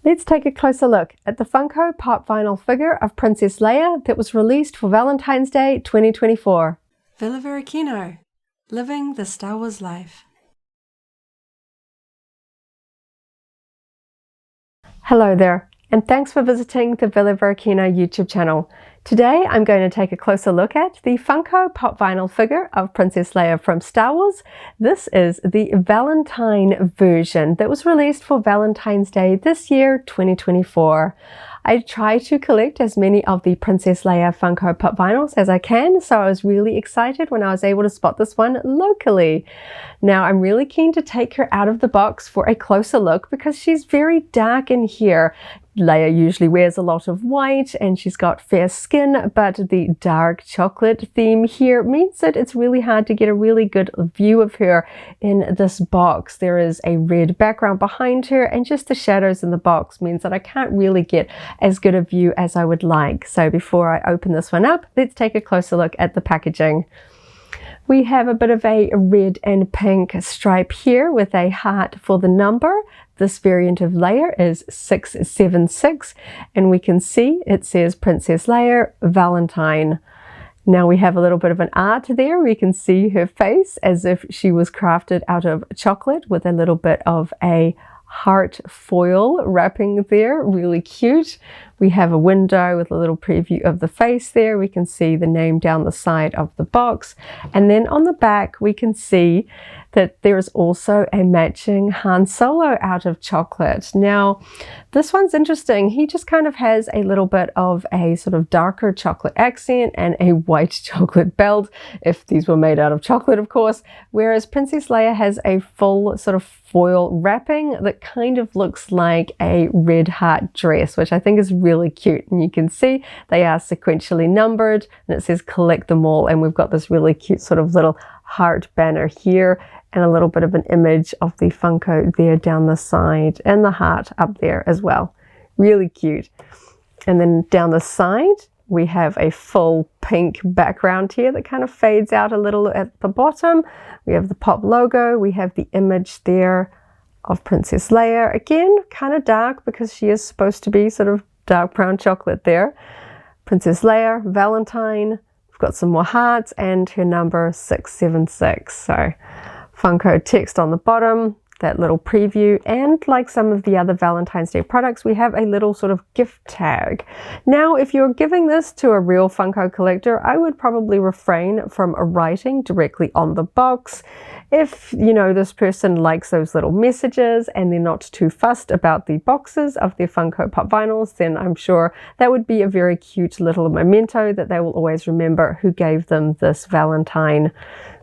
Let's take a closer look at the Funko Pop vinyl figure of Princess Leia that was released for Valentine's Day 2024. Villa Varykino, living the Star Wars life. Hello there, and thanks for visiting the Villa Varykino YouTube channel. Today I'm going to take a closer look at the Funko Pop vinyl figure of Princess Leia from Star Wars. This is the Valentine version that was released for Valentine's Day this year, 2024. I try to collect as many of the Princess Leia Funko Pop vinyls as I can, so I was really excited when I was able to spot this one locally. Now I'm really keen to take her out of the box for a closer look because she's very dark in here. Leia usually wears a lot of white and she's got fair skin, but the dark chocolate theme here means that it's really hard to get a really good view of her in this box. There is a red background behind her and just the shadows in the box means that I can't really get as good a view as I would like. So before I open this one up, let's take a closer look at the packaging. We have a bit of a red and pink stripe here with a heart for the number. This variant of Leia is 676, and we can see it says Princess Leia Valentine. Now we have a little bit of an art there. We can see her face as if she was crafted out of chocolate with a little bit of a heart foil wrapping there. Really cute. We have a window with a little preview of the face there. We can see the name down the side of the box, and then on the back we can see that there is also a matching Han Solo out of chocolate. Now this one's interesting. He just kind of has a little bit of a sort of darker chocolate accent and a white chocolate belt, if these were made out of chocolate of course, whereas Princess Leia has a full sort of foil wrapping that kind of looks like a red heart dress, which I think is really cute. And you can see they are sequentially numbered and it says collect them all, and we've got this really cute sort of little heart banner here and a little bit of an image of the Funko there down the side and the heart up there as well. Really cute. And then down the side we have a full pink background here that kind of fades out a little at the bottom. We have the Pop logo, we have the image there of Princess Leia, again kind of dark because she is supposed to be sort of dark brown chocolate there. Princess Leia Valentine, we've got some more hearts and her number 676. So Funko text on the bottom, that little preview, and like some of the other Valentine's Day products, we have a little sort of gift tag. Now if you're giving this to a real Funko collector, I would probably refrain from writing directly on the box. If you know this person likes those little messages and they're not too fussed about the boxes of their Funko Pop vinyls, then I'm sure that would be a very cute little memento that they will always remember who gave them this Valentine.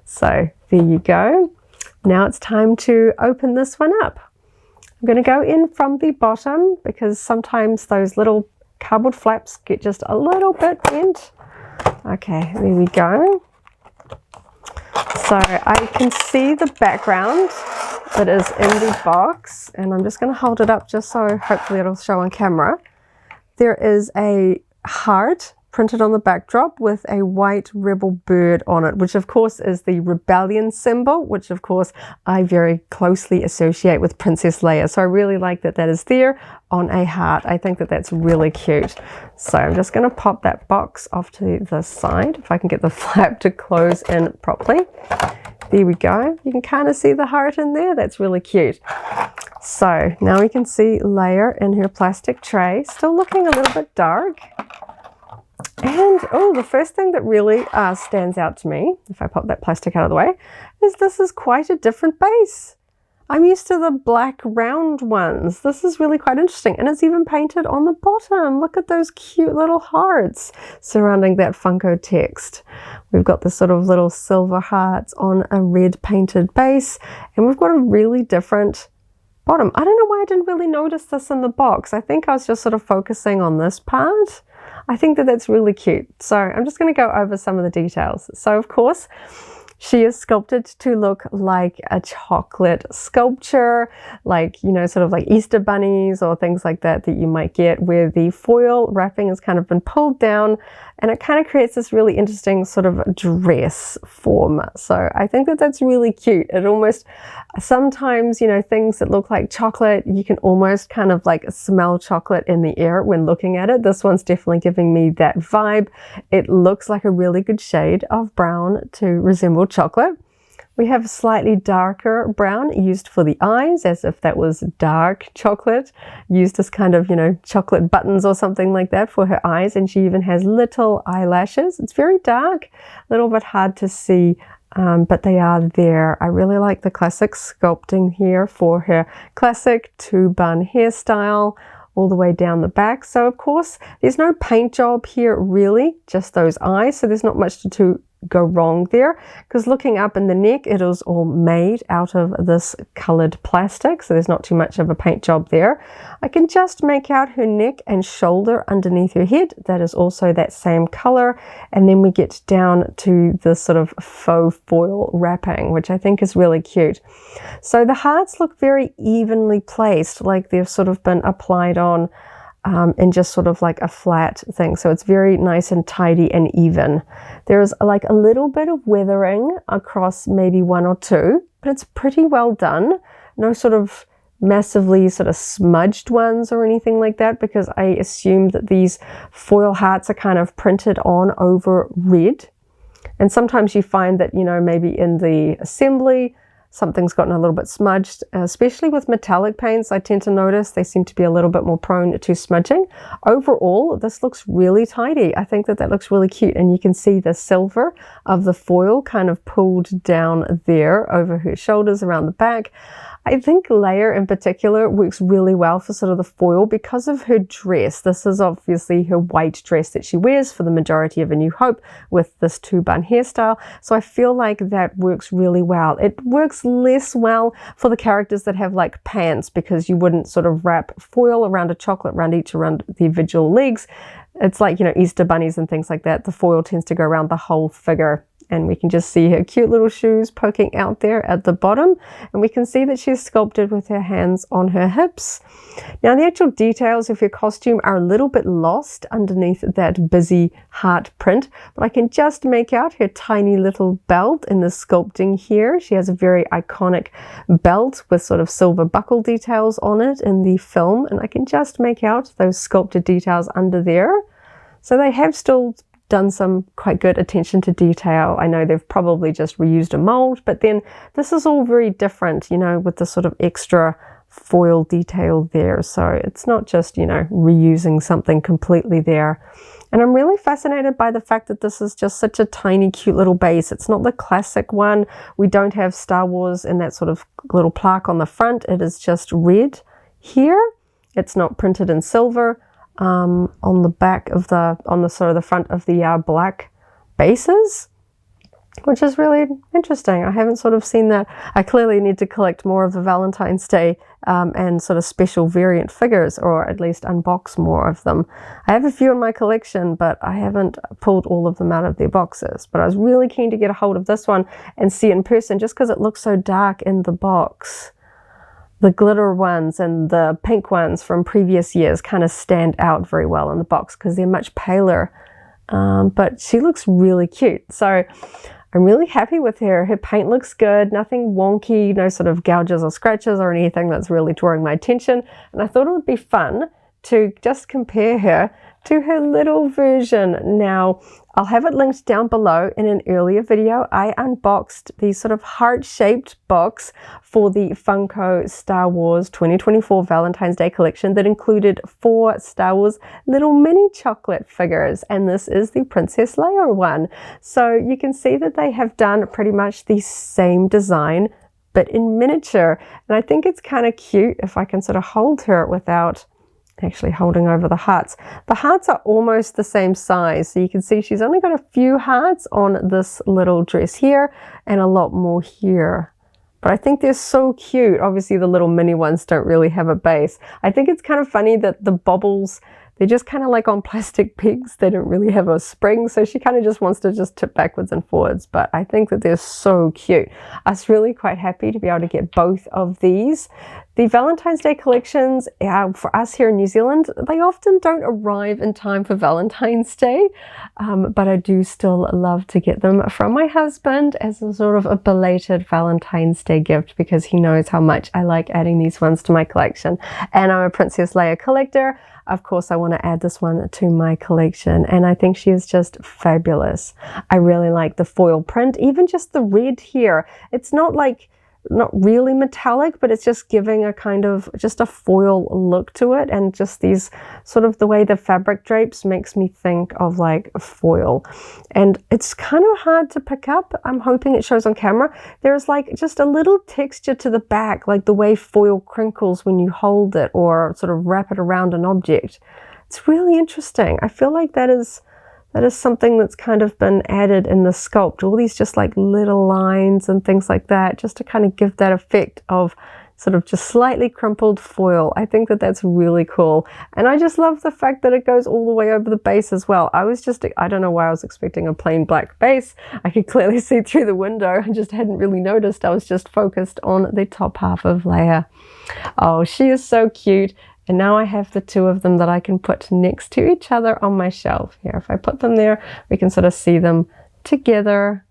So there you go. Now it's time to open this one up. I'm going to go in from the bottom because sometimes those little cardboard flaps get just a little bit bent. Okay, there we go. So I can see the background that is in the box, and I'm just going to hold it up just so hopefully it'll show on camera. There is a heart printed on the backdrop with a white rebel bird on it, which of course is the rebellion symbol, which of course I very closely associate with Princess Leia. So I really like that that is there on a heart. I think that that's really cute. So I'm just going to pop that box off to the side if I can get the flap to close in properly. There we go. You can kind of see the heart in there. That's really cute. So now we can see Leia in her plastic tray, still looking a little bit dark. And oh, the first thing that really stands out to me, if I pop that plastic out of the way, is this is quite a different base. I'm used to the black round ones. This is really quite interesting, and it's even painted on the bottom. Look at those cute little hearts surrounding that Funko text. We've got this sort of little silver hearts on a red painted base, and we've got a really different bottom. I don't know why I didn't really notice this in the box. I think I was just sort of focusing on this part. I think that that's really cute. So I'm just going to go over some of the details. So of course, She is sculpted to look like a chocolate sculpture, like, you know, sort of like Easter bunnies or things like that that you might get, where the foil wrapping has kind of been pulled down and it kind of creates this really interesting sort of dress form. So I think that that's really cute. It almost, sometimes, you know, things that look like chocolate, you can almost kind of like smell chocolate in the air when looking at it. This one's definitely giving me that vibe. It looks like a really good shade of brown to resemble chocolate. We have a slightly darker brown used for the eyes, as if that was dark chocolate, used as kind of, you know, chocolate buttons or something like that for her eyes. And she even has little eyelashes. It's very dark, a little bit hard to see, but they are there. I really like the classic sculpting here for her classic two-bun hairstyle all the way down the back. So of course, there's no paint job here really, just those eyes. So there's not much to go wrong there, because looking up in the neck, it is all made out of this colored plastic, so there's not too much of a paint job there. I can just make out her neck and shoulder underneath her head. That is also that same color. And then we get down to this sort of faux foil wrapping, which I think is really cute. So the hearts look very evenly placed, like they've sort of been applied on in just sort of like a flat thing. So it's very nice and tidy and even. There's like a little bit of weathering across maybe one or two, but it's pretty well done. No sort of massively sort of smudged ones or anything like that, because I assume that these foil hearts are kind of printed on over red. And sometimes you find that, you know, maybe in the assembly, something's gotten a little bit smudged, especially with metallic paints. I tend to notice they seem to be a little bit more prone to smudging. Overall, this looks really tidy. I think that that looks really cute, and you can see the silver of the foil kind of pulled down there over her shoulders around the back. I think Leia in particular works really well for sort of the foil because of her dress. This is obviously her white dress that she wears for the majority of A New Hope with this two-bun hairstyle. So I feel like that works really well. It works less well for the characters that have like pants, because you wouldn't sort of wrap foil around a chocolate around the individual legs. It's like, you know, Easter bunnies and things like that. The foil tends to go around the whole figure. And we can just see her cute little shoes poking out there at the bottom. And we can see that she's sculpted with her hands on her hips. Now, the actual details of her costume are a little bit lost underneath that busy heart print, but I can just make out her tiny little belt in the sculpting here. She has a very iconic belt with sort of silver buckle details on it in the film, and I can just make out those sculpted details under there. So they have still done some quite good attention to detail. I know they've probably just reused a mold, but then this is all very different, you know, with the sort of extra foil detail there. So it's not just, you know, reusing something completely there. And I'm really fascinated by the fact that this is just such a tiny, cute little base. It's not the classic one. We don't have Star Wars in that sort of little plaque on the front. It is just red here. It's not printed in silver. On the back of on the sort of the front of the black bases, which is really interesting. I haven't sort of seen that. I clearly need to collect more of the Valentine's Day and sort of special variant figures, or at least unbox more of them. I have a few in my collection, but I haven't pulled all of them out of their boxes. But I was really keen to get a hold of this one and see it in person, just because it looks so dark in the box. The glitter ones and the pink ones from previous years kind of stand out very well in the box because they're much paler. But she looks really cute. So I'm really happy with her. Her paint looks good, nothing wonky, no sort of gouges or scratches or anything that's really drawing my attention. And I thought it would be fun to just compare her to her little version. Now, I'll have it linked down below. In an earlier video, I unboxed the sort of heart-shaped box for the Funko Star Wars 2024 Valentine's Day collection that included 4 Star Wars little mini chocolate figures, and this is the Princess Leia one. So you can see that they have done pretty much the same design, but in miniature. And I think it's kind of cute if I can sort of hold her without actually holding over the hearts. The hearts are almost the same size, so you can see she's only got a few hearts on this little dress here and a lot more here. But I think they're so cute. Obviously the little mini ones don't really have a base. I think it's kind of funny that the bobbles They're just kind of like on plastic pegs. They don't really have a spring, so she kind of just wants to just tip backwards and forwards, but I think that they're so cute. I was really quite happy to be able to get both of these. The Valentine's Day collections, for us here in New Zealand, they often don't arrive in time for Valentine's Day, but I do still love to get them from my husband as a sort of a belated Valentine's Day gift, because he knows how much I like adding these ones to my collection. And I'm a Princess Leia collector. Of course, I want to add this one to my collection, and I think she is just fabulous. I really like the foil print, even just the red here. It's not really metallic, but it's just giving a kind of just a foil look to it, and just these sort of the way the fabric drapes makes me think of like foil, and it's kind of hard to pick up. I'm hoping it shows on camera. There's like just a little texture to the back, like the way foil crinkles when you hold it or sort of wrap it around an object. It's really interesting. I feel like that is something that's kind of been added in the sculpt. All these just like little lines and things like that, just to kind of give that effect of sort of just slightly crumpled foil. I think that that's really cool. And I just love the fact that it goes all the way over the base as well. I don't know why I was expecting a plain black base. I could clearly see through the window. I just hadn't really noticed. I was just focused on the top half of Leia. Oh, she is so cute. And now I have the two of them that I can put next to each other on my shelf. Here, if I put them there, we can sort of see them together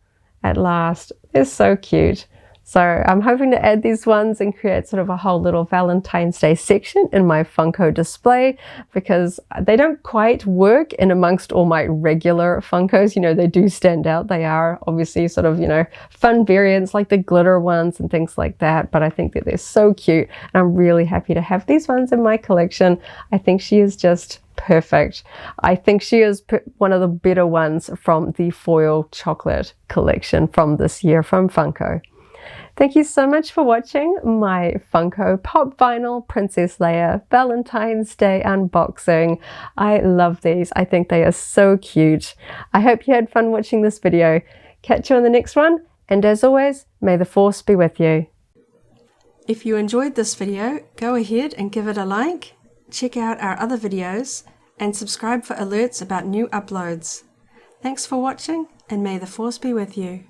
at last. They're so cute. So I'm hoping to add these ones and create sort of a whole little Valentine's Day section in my Funko display, because they don't quite work in amongst all my regular Funkos. You know, they do stand out. They are obviously sort of, you know, fun variants like the glitter ones and things like that. But I think that they're so cute, and I'm really happy to have these ones in my collection. I think she is just perfect. I think she is one of the better ones from the foil chocolate collection from this year from Funko. Thank you so much for watching my Funko Pop Vinyl Princess Leia Valentine's Day unboxing. I love these. I think they are so cute. I hope you had fun watching this video. Catch you on the next one, and as always, may the Force be with you. If you enjoyed this video, go ahead and give it a like, check out our other videos, and subscribe for alerts about new uploads. Thanks for watching, and may the Force be with you.